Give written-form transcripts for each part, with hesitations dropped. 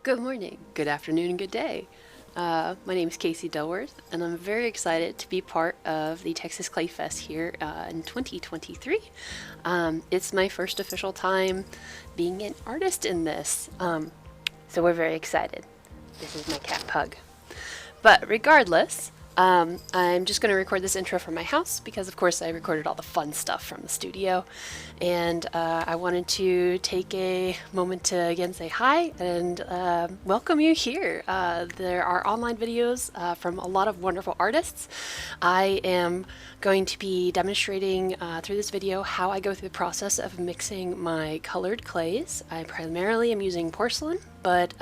Good morning, good afternoon, and good day. My name is Kassie Dilworth, and I'm very excited to be part of the Texas Clay Fest here in 2023. It's my first official time being an artist in this, so we're very excited. This is my cat Pug. But regardless, I'm just going to record this intro from my house because, of course, I recorded all the fun stuff from the studio. And I wanted to take a moment to again say hi and welcome you here. There are online videos from a lot of wonderful artists. I am going to be demonstrating through this video how I go through the process of mixing my colored clays. I primarily am using porcelain, but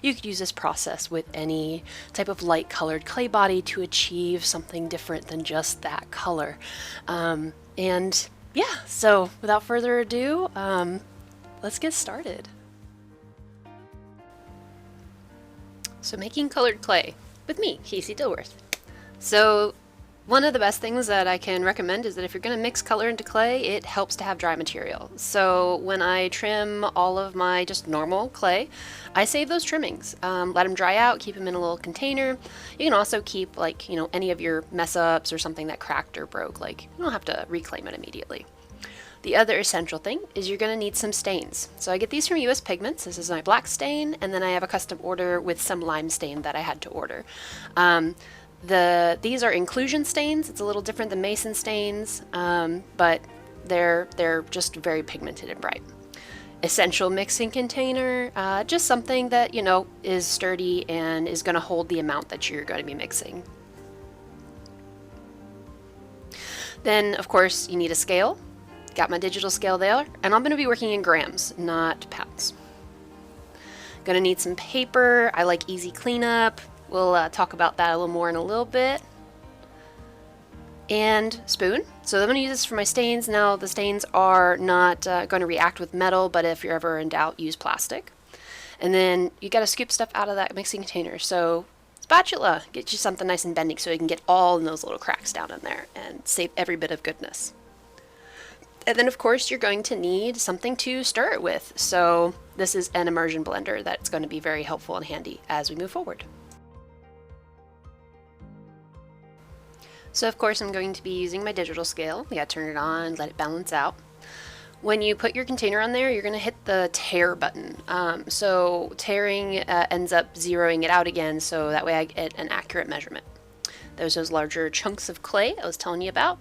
you could use this process with any type of light colored clay body to achieve something different than just that color. And yeah, so without further ado, let's get started. So making colored clay with me, Kassie Dilworth. So one of the best things that I can recommend is that if you're going to mix color into clay, it helps to have dry material. So when I trim all of my just normal clay, I save those trimmings. Let them dry out, keep them in a little container. You can also keep any of your mess ups or something that cracked or broke. You don't have to reclaim it immediately. The other essential thing is you're going to need some stains. So I get these from US Pigments. This is my black stain, and then I have a custom order with some lime stain that I had to order. These are inclusion stains. It's a little different than mason stains, but they're just very pigmented and bright. Essential mixing container, just something that is sturdy and is going to hold the amount that you're going to be mixing. Then of course you need a scale. Got my digital scale there, and I'm going to be working in grams, not pounds. Gonna need some paper. I like easy cleanup. We'll talk about that a little more in a little bit. And spoon. So I'm going to use this for my stains. Now the stains are not going to react with metal, but if you're ever in doubt, use plastic. And then you got to scoop stuff out of that mixing container. So spatula, get you something nice and bending so you can get all in those little cracks down in there and save every bit of goodness. And then of course you're going to need something to stir it with. So this is an immersion blender that's going to be very helpful and handy as we move forward. So of course I'm going to be using my digital scale. You gotta turn it on, let it balance out. When you put your container on there, you're gonna hit the tare button. So tearing ends up zeroing it out again, so that way I get an accurate measurement. There's those larger chunks of clay I was telling you about.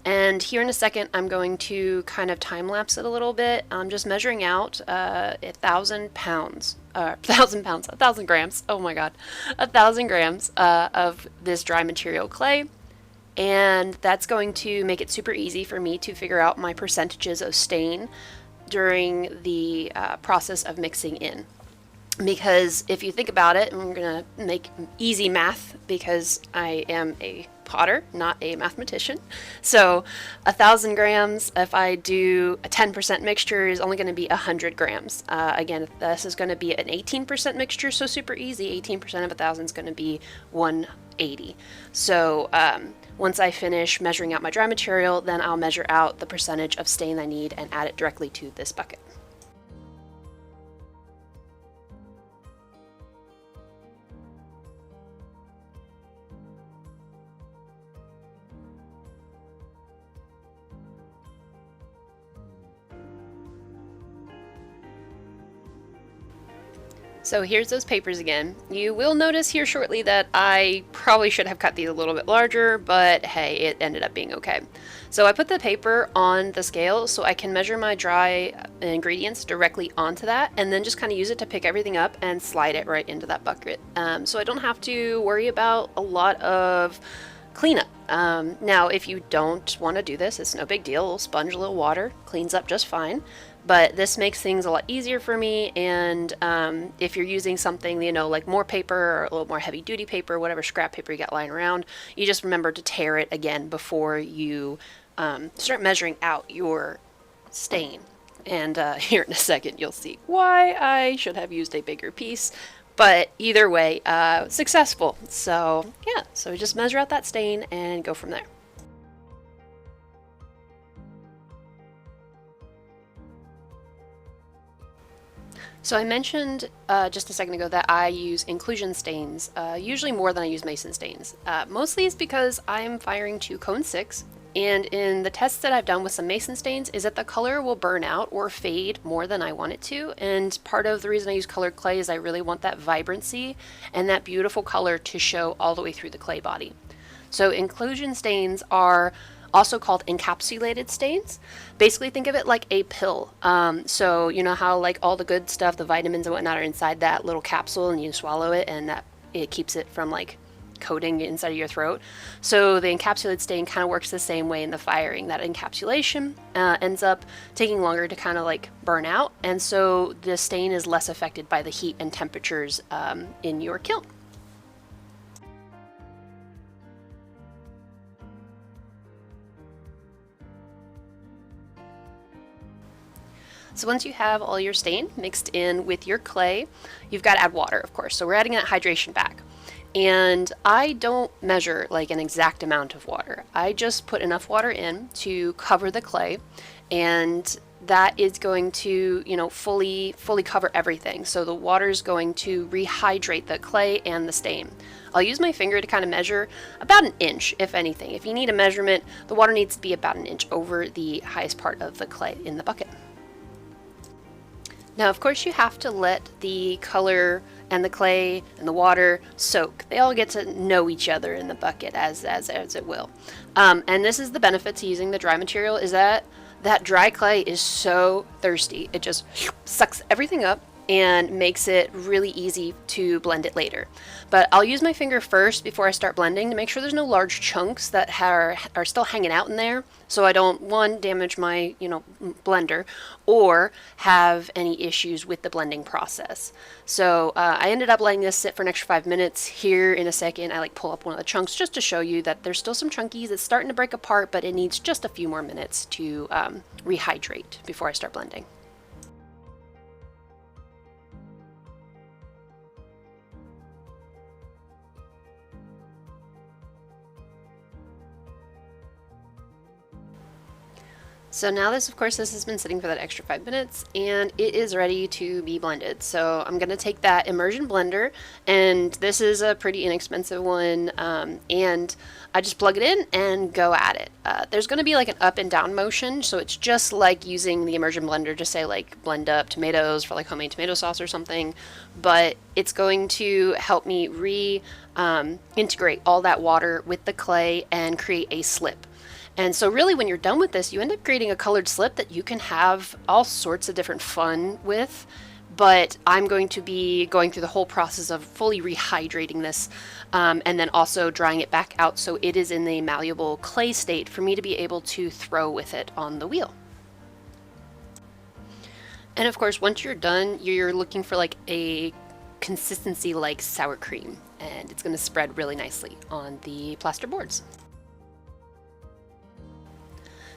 And here in a second, I'm going to kind of time lapse it a little bit. I'm just measuring out 1,000 pounds. 1,000 grams, oh my god, 1,000 grams of this dry material clay. And that's going to make it super easy for me to figure out my percentages of stain during the process of mixing in. Because if you think about it, and we're going to make easy math because I am a potter, not a mathematician. So 1,000 grams, if I do a 10% mixture, is only going to be 100 grams. Again, this is going to be an 18% mixture, so super easy. 18% of 1,000 is going to be 180. So once I finish measuring out my dry material, then I'll measure out the percentage of stain I need and add it directly to this bucket. So here's those papers again. You will notice here shortly that I probably should have cut these a little bit larger, but hey, it ended up being okay. So I put the paper on the scale so I can measure my dry ingredients directly onto that, and then just kind of use it to pick everything up and slide it right into that bucket. So I don't have to worry about a lot of cleanup. Now, if you don't want to do this, it's no big deal. Sponge a little water, cleans up just fine. But this makes things a lot easier for me, and if you're using something, like more paper or a little more heavy duty paper, whatever scrap paper you got lying around, you just remember to tare it again before you start measuring out your stain. And here in a second you'll see why I should have used a bigger piece. But either way, successful. So yeah, so we just measure out that stain and go from there. So I mentioned just a second ago that I use inclusion stains, usually more than I use mason stains. Mostly it's because I'm firing to cone 6, and in the tests that I've done with some mason stains is that the color will burn out or fade more than I want it to, and part of the reason I use colored clay is I really want that vibrancy and that beautiful color to show all the way through the clay body. So inclusion stains are also called encapsulated stains. Basically think of it like a pill. So you know how like all the good stuff, the vitamins and whatnot are inside that little capsule and you swallow it and that it keeps it from like coating inside of your throat. So the encapsulated stain kind of works the same way in the firing. That encapsulation ends up taking longer to kind of like burn out, and so the stain is less affected by the heat and temperatures in your kiln. So once you have all your stain mixed in with your clay, you've got to add water, of course. So we're adding that hydration back. And I don't measure like an exact amount of water. I just put enough water in to cover the clay, and that is going to, you know, fully cover everything. So the water is going to rehydrate the clay and the stain. I'll use my finger to kind of measure about an inch, if anything. If you need a measurement, the water needs to be about an inch over the highest part of the clay in the bucket. Now, of course, you have to let the color and the clay and the water soak. They all get to know each other in the bucket as it will. And this is the benefit to using the dry material, is that dry clay is so thirsty. It just sucks everything up and makes it really easy to blend it later. But I'll use my finger first before I start blending to make sure there's no large chunks that are still hanging out in there, so I don't, one, damage my blender, or have any issues with the blending process. So I ended up letting this sit for an extra 5 minutes. Here in a second I like pull up one of the chunks just to show you that there's still some chunkies. It's starting to break apart, but it needs just a few more minutes to rehydrate before I start blending. So now this has been sitting for that extra 5 minutes and it is ready to be blended. So I'm going to take that immersion blender, and this is a pretty inexpensive one, and I just plug it in and go at it. There's going to be like an up and down motion, so it's just like using the immersion blender to say like blend up tomatoes for like homemade tomato sauce or something, but it's going to help me integrate all that water with the clay and create a slip. And so really when you're done with this, you end up creating a colored slip that you can have all sorts of different fun with. But I'm going to be going through the whole process of fully rehydrating this, and then also drying it back out so it is in the malleable clay state for me to be able to throw with it on the wheel. And of course, once you're done, you're looking for like a consistency like sour cream, and it's going to spread really nicely on the plaster boards.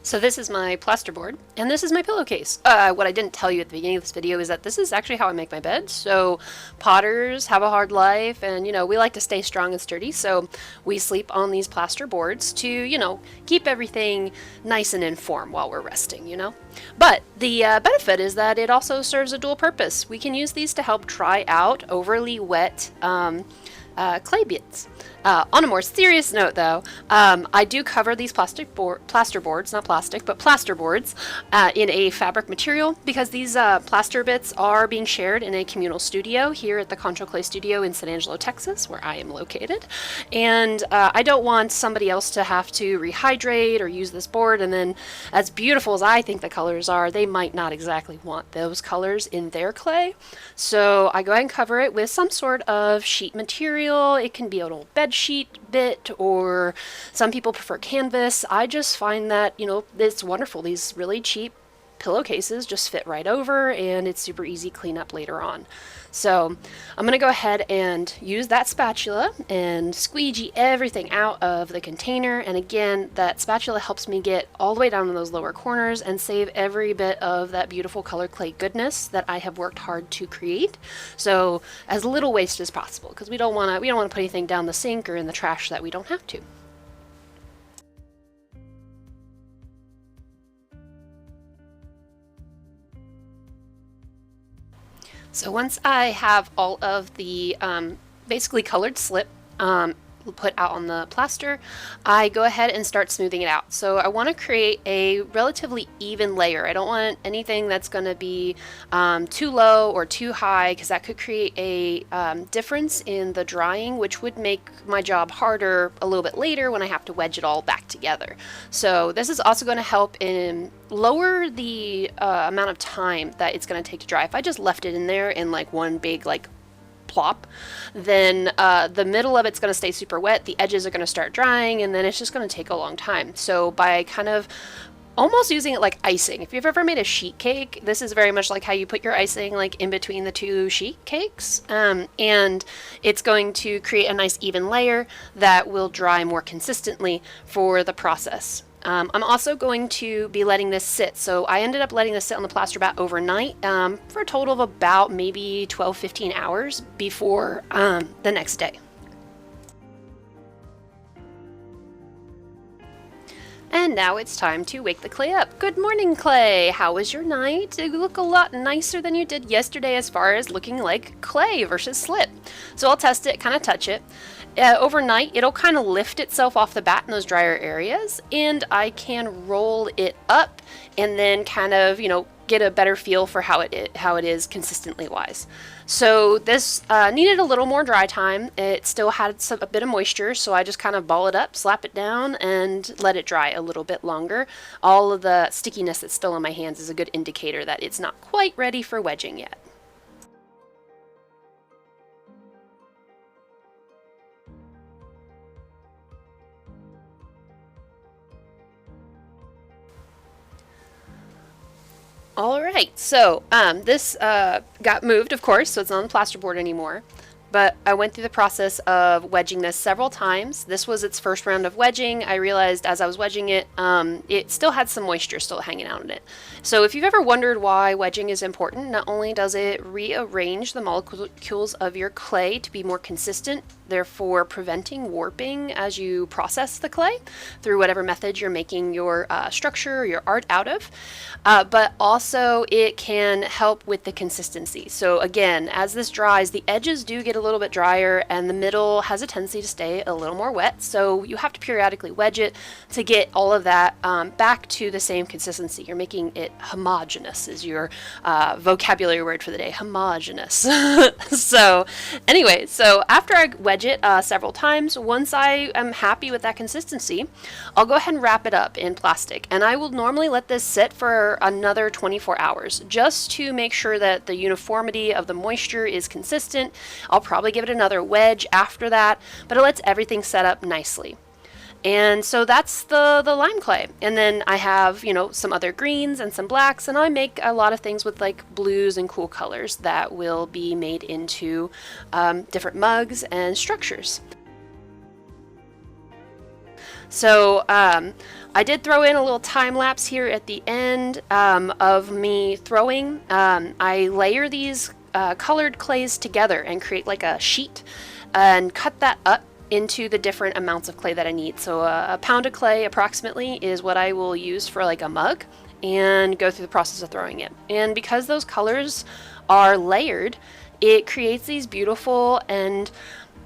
So this is my plasterboard, and this is my pillowcase. What I didn't tell you at the beginning of this video is that this is actually how I make my bed. So potters have a hard life, and we like to stay strong and sturdy, so we sleep on these plaster boards to keep everything nice and in form while we're resting. But the benefit is that it also serves a dual purpose. We can use these to help dry out overly wet clay bits. On a more serious note though, I do cover these plaster boards, not plastic, but plaster boards, in a fabric material, because these plaster bits are being shared in a communal studio here at the Concho Clay Studio in San Angelo, Texas, where I am located. And I don't want somebody else to have to rehydrate or use this board, and then as beautiful as I think the colors are, they might not exactly want those colors in their clay. So I go ahead and cover it with some sort of sheet material. It can be an old bed sheet bit, or some people prefer canvas. I just find that it's wonderful. These really cheap pillowcases just fit right over, and it's super easy clean up later on. So I'm gonna go ahead and use that spatula and squeegee everything out of the container, and again, that spatula helps me get all the way down in those lower corners and save every bit of that beautiful colored clay goodness that I have worked hard to create. So as little waste as possible, because we don't want to put anything down the sink or in the trash that we don't have to. So once I have all of the basically colored slip put out on the plaster, I go ahead and start smoothing it out. So I want to create a relatively even layer. I don't want anything that's going to be too low or too high, because that could create a difference in the drying, which would make my job harder a little bit later when I have to wedge it all back together. So this is also going to help in lower the amount of time that it's going to take to dry. If I just left it in there in like one big like plop, then the middle of it's going to stay super wet, the edges are going to start drying, and then it's just going to take a long time. So by kind of almost using it like icing, if you've ever made a sheet cake, this is very much like how you put your icing like in between the two sheet cakes, and it's going to create a nice even layer that will dry more consistently for the process. I'm also going to be letting this sit. So I ended up letting this sit on the plaster bat overnight for a total of about maybe 12-15 hours before the next day. And now it's time to wake the clay up. Good morning, clay. How was your night? You look a lot nicer than you did yesterday as far as looking like clay versus slip. So I'll test it, kind of touch it. Overnight, it'll kind of lift itself off the bat in those drier areas, and I can roll it up and then kind of, you know, get a better feel for how it is consistently wise. So this needed a little more dry time. It still had a bit of moisture, so I just kind of ball it up, slap it down, and let it dry a little bit longer. All of the stickiness that's still in my hands is a good indicator that it's not quite ready for wedging yet. All right, so this got moved, of course, so it's not on the plasterboard anymore. But I went through the process of wedging this several times. This was its first round of wedging. I realized as I was wedging it, it still had some moisture still hanging out in it. So if you've ever wondered why wedging is important, not only does it rearrange the molecules of your clay to be more consistent, therefore preventing warping as you process the clay through whatever method you're making your structure or your art out of, but also it can help with the consistency. So again, as this dries, the edges do get a little bit drier and the middle has a tendency to stay a little more wet, so you have to periodically wedge it to get all of that back to the same consistency. You're making it homogeneous is your vocabulary word for the day, homogeneous. So anyway, so after I wedge it several times, once I am happy with that consistency, I'll go ahead and wrap it up in plastic, and I will normally let this sit for another 24 hours just to make sure that the uniformity of the moisture is consistent. I'll probably give it another wedge after that, but it lets everything set up nicely. And so that's the lime clay. And then I have, you know, some other greens and some blacks, and I make a lot of things with like blues and cool colors that will be made into different mugs and structures. So I did throw in a little time lapse here at the end of me throwing. I layer these colored clays together and create like a sheet and cut that up into the different amounts of clay that I need. So a pound of clay approximately is what I will use for like a mug, and go through the process of throwing it. And because those colors are layered, it creates these beautiful and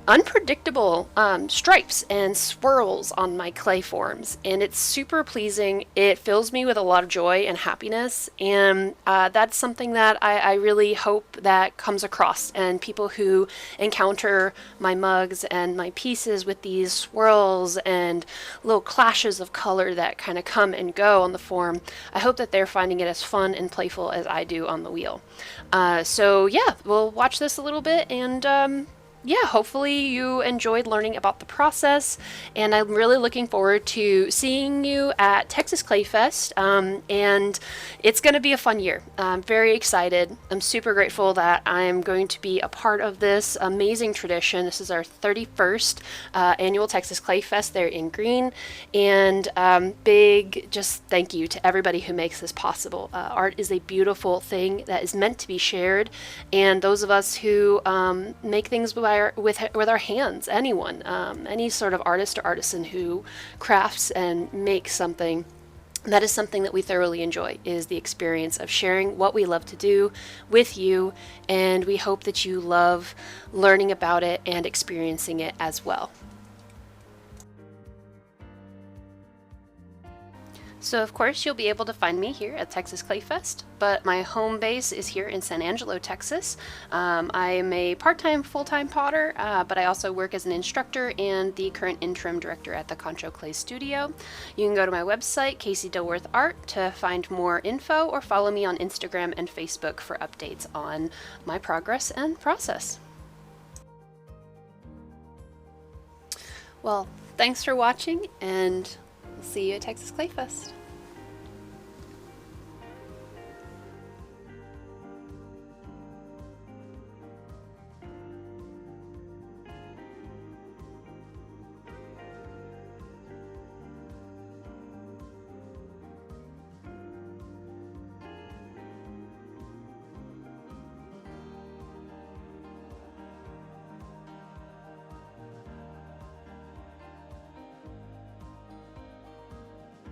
unpredictable stripes and swirls on my clay forms, and it's super pleasing. It fills me with a lot of joy and happiness, and that's something that I really hope that comes across, and people who encounter my mugs and my pieces with these swirls and little clashes of color that kind of come and go on the form, I hope that they're finding it as fun and playful as I do on the wheel. So yeah, we'll watch this a little bit, and yeah, hopefully you enjoyed learning about the process, and I'm really looking forward to seeing you at Texas Clay Fest, and it's going to be a fun year. I'm very excited. I'm super grateful that I'm going to be a part of this amazing tradition. This is our 31st annual Texas Clay Fest there in Green, and big just thank you to everybody who makes this possible. Art is a beautiful thing that is meant to be shared, and those of us who make things with our hands, anyone, any sort of artist or artisan who crafts and makes something, That is something that we thoroughly enjoy, is the experience of sharing what we love to do with you, and we hope that you love learning about it and experiencing it as well. So of course you'll be able to find me here at Texas Clay Fest, but my home base is here in San Angelo, Texas. I am a part-time, full-time potter, but I also work as an instructor and the current interim director at the Concho Clay Studio. You can go to my website, Kassie Dilworth Art, to find more info, or follow me on Instagram and Facebook for updates on my progress and process. Well, thanks for watching, and we'll see you at Texas Clay Fest.